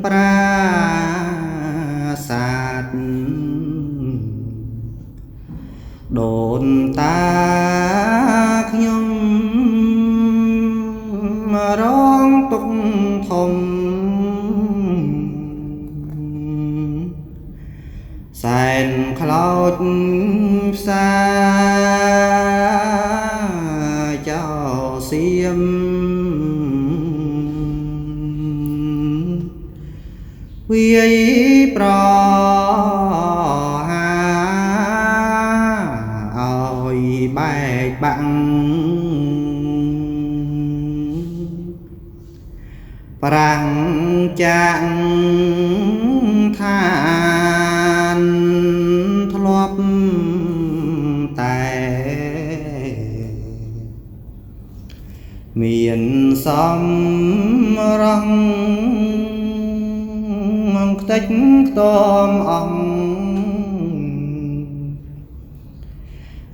ប្រាសាទដូនតាខ្ញុំរងទុក្ខធំសែនខ្លោចផ្សាចោសៀមវាយប្រហាឲ្យបែកបាក់ប្រាំងចាក់ឋានធ្លាប់តែមានសំរងខ្ទេចខ្ទាំអង្គ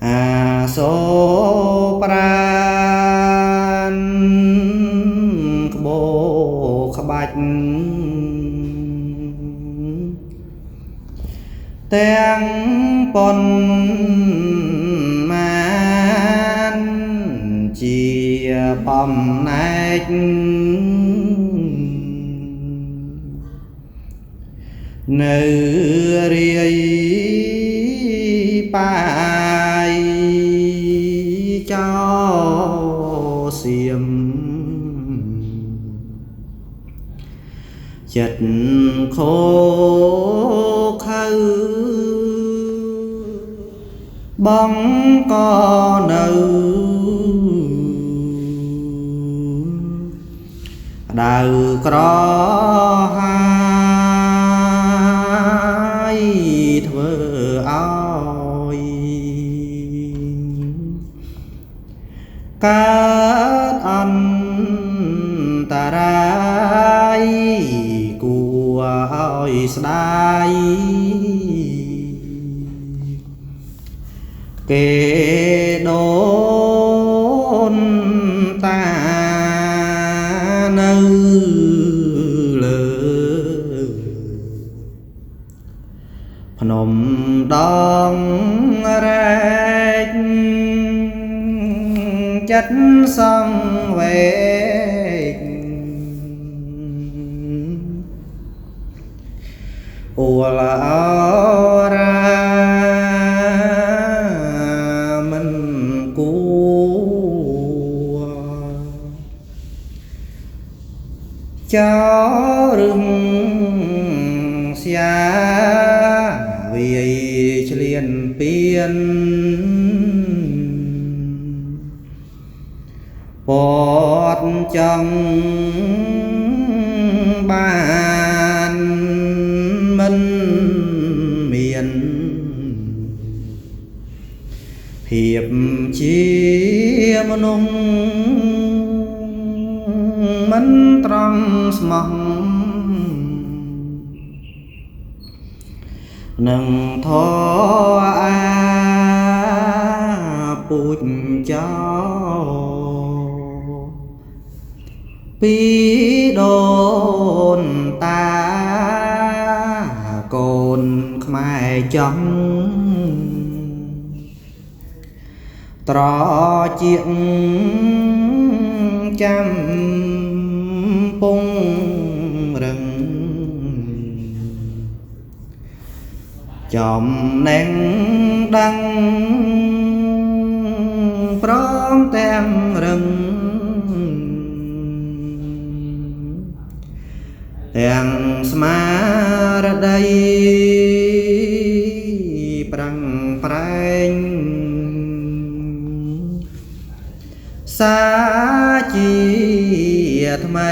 អាសូប្រានក្បោក្បាច់ទាំងប៉ុនមានជាបំណែកនៅរាយបាយចោសៀមចិត្តខោខៅបងក៏នៅដៅក្រហាធ្វើឲ្យកើតអន្តរាយគួរឲ្យស្ដាយគេដូនតានៅលើភ្នំដងរែកចិត្តសង្វេគអូឡារាមិនគួរចោរឹងស្យាវាយឆ្លៀនពៀនពតចង់បានមិនមានភាពជាមនុស្សមិនត្រង់ស្មោះនឹងធរអាពូជចោពីដូនតាកូនខ្មែរចង់ត្រជាចាំពងរឹងចំណេញដឹងព្រមទាំងរឹងទាំងស្មារតីប្រឹងប្រែងសាជាថ្មី